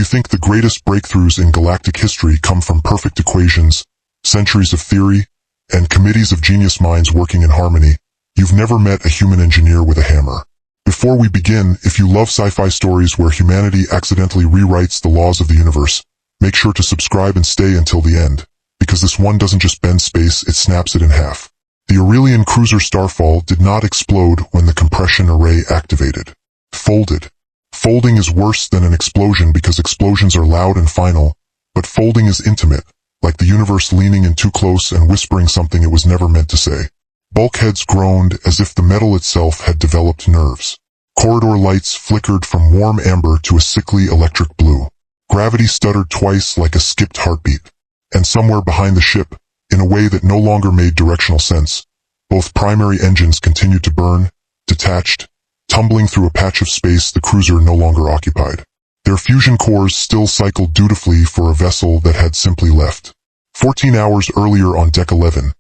you think the greatest breakthroughs in galactic history come from perfect equations, centuries of theory, and committees of genius minds working in harmony, you've never met a human engineer with a hammer. Before we begin, if you love sci-fi stories where humanity accidentally rewrites the laws of the universe, make sure to subscribe and stay until the end, because this one doesn't just bend space, it snaps it in half. The Aurelian cruiser Starfall did not explode when the compression array activated. Folded. Folding is worse than an explosion because explosions are loud and final, but folding is intimate, like the universe leaning in too close and whispering something it was never meant to say. Bulkheads groaned as if the metal itself had developed nerves. Corridor lights flickered from warm amber to a sickly electric blue. Gravity stuttered twice like a skipped heartbeat. And somewhere behind the ship, in a way that no longer made directional sense, both primary engines continued to burn, detached, tumbling through a patch of space the cruiser no longer occupied. Their fusion cores still cycled dutifully for a vessel that had simply left. 14 hours earlier on Deck 11,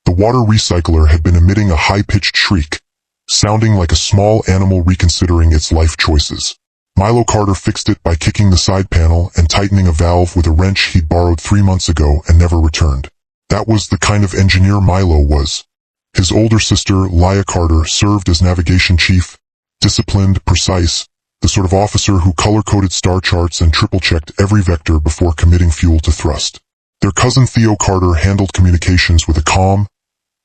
the water recycler had been emitting a high-pitched shriek, sounding like a small animal reconsidering its life choices. Milo Carter fixed it by kicking the side panel and tightening a valve with a wrench he'd borrowed 3 months ago and never returned. That was the kind of engineer Milo was. His older sister, Milo Carter, served as navigation chief, disciplined, precise, the sort of officer who color-coded star charts and triple-checked every vector before committing fuel to thrust. Their cousin Theo Carter handled communications with a calm,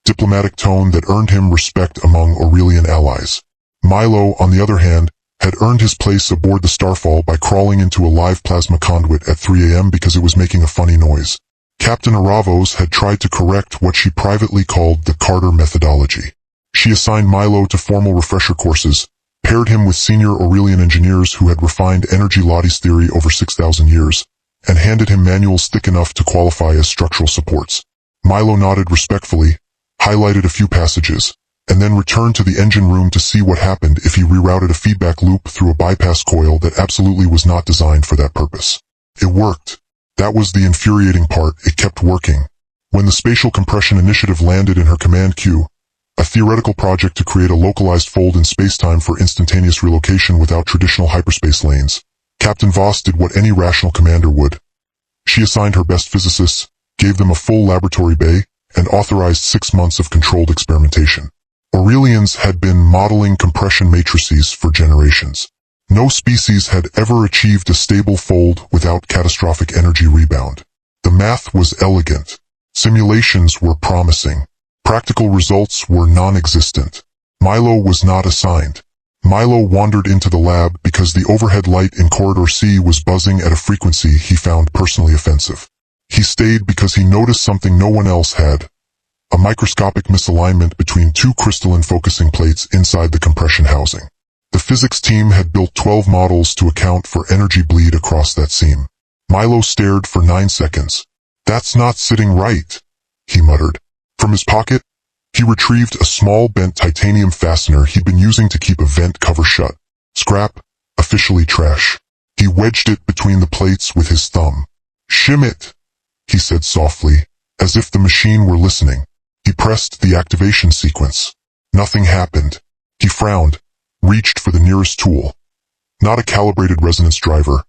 diplomatic tone that earned him respect among Aurelian allies. Milo, on the other hand, had earned his place aboard the Starfall by crawling into a live plasma conduit at 3 a.m. because it was making a funny noise. Captain Aravos had tried to correct what she privately called the Carter methodology. She assigned Milo to formal refresher courses, paired him with senior Aurelian engineers who had refined energy lattice theory over 6,000 years, and handed him manuals thick enough to qualify as structural supports. Milo nodded respectfully, highlighted a few passages, and then returned to the engine room to see what happened if he rerouted a feedback loop through a bypass coil that absolutely was not designed for that purpose. It worked. That was the infuriating part, it kept working. When the Spatial Compression Initiative landed in her command queue, a theoretical project to create a localized fold in spacetime for instantaneous relocation without traditional hyperspace lanes, Captain Voss did what any rational commander would. She assigned her best physicists, gave them a full laboratory bay, and authorized 6 months of controlled experimentation. Aurelians had been modeling compression matrices for generations. No species had ever achieved a stable fold without catastrophic energy rebound. The math was elegant. Simulations were promising. Practical results were non-existent. Milo was not assigned. Milo wandered into the lab because the overhead light in Corridor C was buzzing at a frequency he found personally offensive. He stayed because he noticed something no one else had. A microscopic misalignment between 2 crystalline focusing plates inside the compression housing. The physics team had built 12 models to account for energy bleed across that seam. Milo stared for 9 seconds. "That's not sitting right," he muttered. From his pocket, he retrieved a small bent titanium fastener he'd been using to keep a vent cover shut. Scrap, officially trash. He wedged it between the plates with his thumb. "Shim it," he said softly, as if the machine were listening. He pressed the activation sequence. Nothing happened. He frowned, reached for the nearest tool. Not a calibrated resonance driver,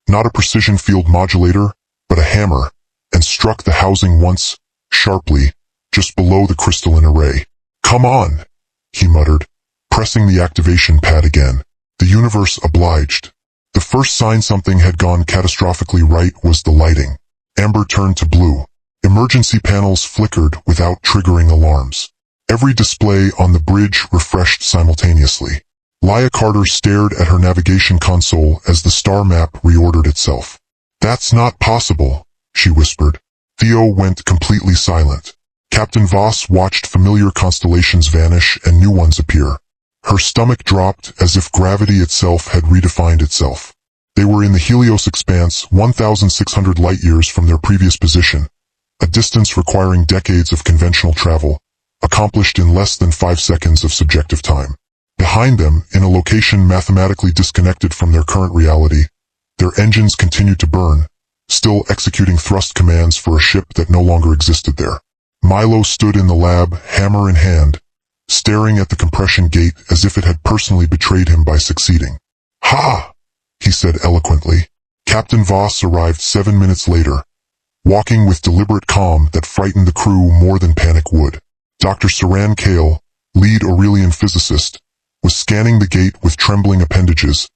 not a precision field modulator, but a hammer, and struck the housing once, sharply, just below the crystalline array. "Come on," he muttered, pressing the activation pad again. The universe obliged. The first sign something had gone catastrophically right was the lighting. Amber turned to blue. Emergency panels flickered without triggering alarms. Every display on the bridge refreshed simultaneously. Milo Carter stared at her navigation console as the star map reordered itself. "That's not possible," she whispered. Theo went completely silent. Captain Voss watched familiar constellations vanish and new ones appear. Her stomach dropped as if gravity itself had redefined itself. They were in the Helios expanse, 1,600 light-years from their previous position, a distance requiring decades of conventional travel, accomplished in less than 5 seconds of subjective time. Behind them, in a location mathematically disconnected from their current reality, their engines continued to burn, still executing thrust commands for a ship that no longer existed there. Milo stood in the lab, hammer in hand, staring at the compression gate as if it had personally betrayed him by succeeding. "Ha!" he said eloquently. Captain Voss arrived 7 minutes later, walking with deliberate calm that frightened the crew more than panic would. Dr. Saran Kale, lead Aurelian physicist, was scanning the gate with trembling appendages,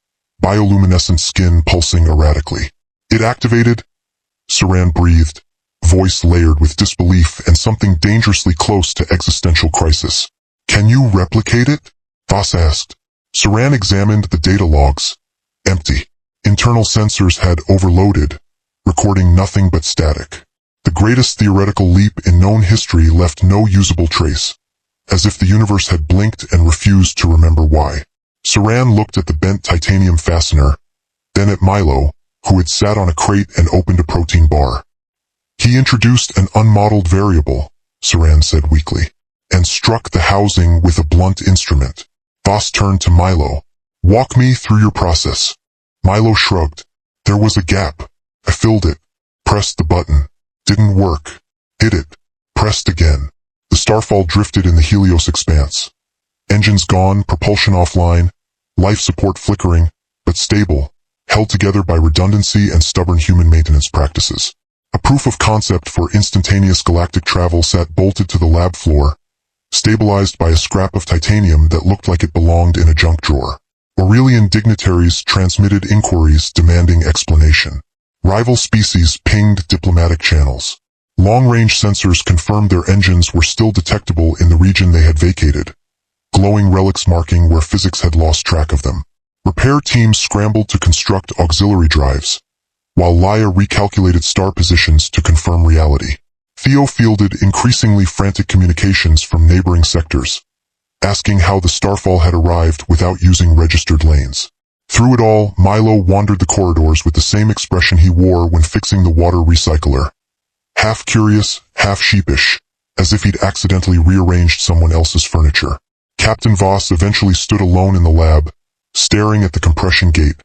bioluminescent skin pulsing erratically. It activated? Saran breathed, voice layered with disbelief and something dangerously close to existential crisis. Can you replicate it? Voss asked. Saran examined the data logs. Empty. Internal sensors had overloaded, recording nothing but static. The greatest theoretical leap in known history left no usable trace, as if the universe had blinked and refused to remember why. Saran looked at the bent titanium fastener, then at Milo, who had sat on a crate and opened a protein bar. He introduced an unmodeled variable, Saran said weakly, and struck the housing with a blunt instrument. Voss turned to Milo. Walk me through your process. Milo shrugged. There was a gap. I filled it. Pressed the button. Didn't work. Hit it. Pressed again. The Starfall drifted in the Helios expanse. Engines gone, propulsion offline, life support flickering, but stable, held together by redundancy and stubborn human maintenance practices. A proof of concept for instantaneous galactic travel sat bolted to the lab floor, stabilized by a scrap of titanium that looked like it belonged in a junk drawer. Aurelian dignitaries transmitted inquiries demanding explanation. Rival species pinged diplomatic channels. Long-range sensors confirmed their engines were still detectable in the region they had vacated, glowing relics marking where physics had lost track of them. Repair teams scrambled to construct auxiliary drives, while Laia recalculated star positions to confirm reality. Theo fielded increasingly frantic communications from neighboring sectors, asking how the Starfall had arrived without using registered lanes. Through it all, Milo wandered the corridors with the same expression he wore when fixing the water recycler. Half curious, half sheepish, as if he'd accidentally rearranged someone else's furniture. Captain Voss eventually stood alone in the lab, staring at the compression gate,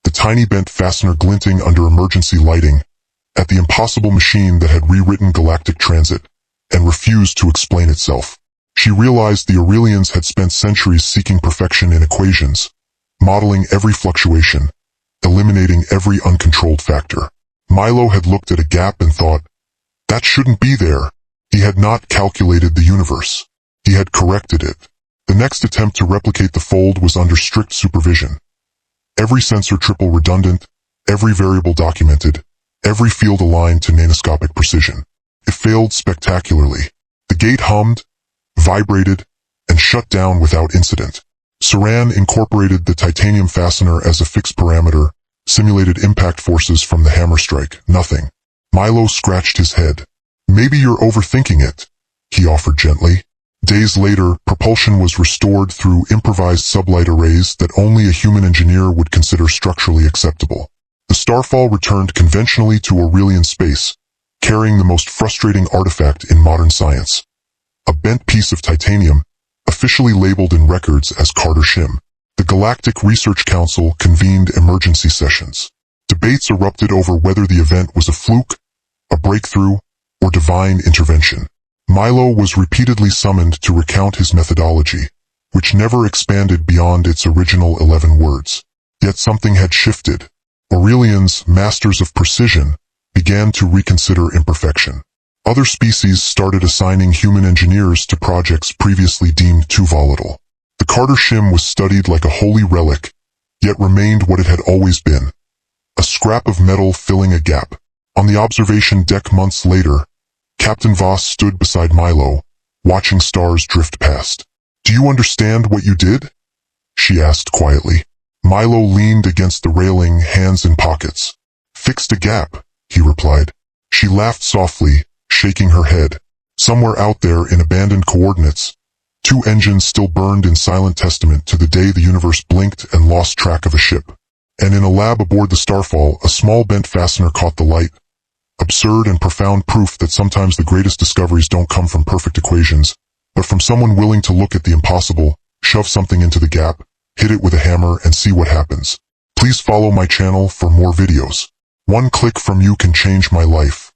the tiny bent fastener glinting under emergency lighting, at the impossible machine that had rewritten galactic transit, and refused to explain itself. She realized the Aurelians had spent centuries seeking perfection in equations, modeling every fluctuation, eliminating every uncontrolled factor. Milo had looked at a gap and thought, that shouldn't be there. He had not calculated the universe. He had corrected it. The next attempt to replicate the fold was under strict supervision. Every sensor triple redundant, every variable documented, every field aligned to nanoscopic precision. It failed spectacularly. The gate hummed, vibrated, and shut down without incident. Saran incorporated the titanium fastener as a fixed parameter, simulated impact forces from the hammer strike. Nothing. Milo scratched his head. Maybe you're overthinking it, he offered gently. Days later, propulsion was restored through improvised sublight arrays that only a human engineer would consider structurally acceptable. The Starfall returned conventionally to Aurelian space, carrying the most frustrating artifact in modern science. A bent piece of titanium, officially labeled in records as Carter Shim. The Galactic Research Council convened emergency sessions. Debates erupted over whether the event was a fluke, a breakthrough, or divine intervention. Milo was repeatedly summoned to recount his methodology, which never expanded beyond its original 11 words. Yet something had shifted. Aurelians, masters of precision, began to reconsider imperfection. Other species started assigning human engineers to projects previously deemed too volatile. The Carter Shim was studied like a holy relic, yet remained what it had always been. A scrap of metal filling a gap. On the observation deck months later, Captain Voss stood beside Milo, watching stars drift past. Do you understand what you did? She asked quietly. Milo leaned against the railing, hands in pockets. Fixed a gap, he replied. She laughed softly, shaking her head. Somewhere out there in abandoned coordinates, 2 engines still burned in silent testament to the day the universe blinked and lost track of a ship. And in a lab aboard the Starfall, a small bent fastener caught the light. Absurd and profound proof that sometimes the greatest discoveries don't come from perfect equations, but from someone willing to look at the impossible, shove something into the gap, hit it with a hammer and see what happens. Please follow my channel for more videos. One click from you can change my life.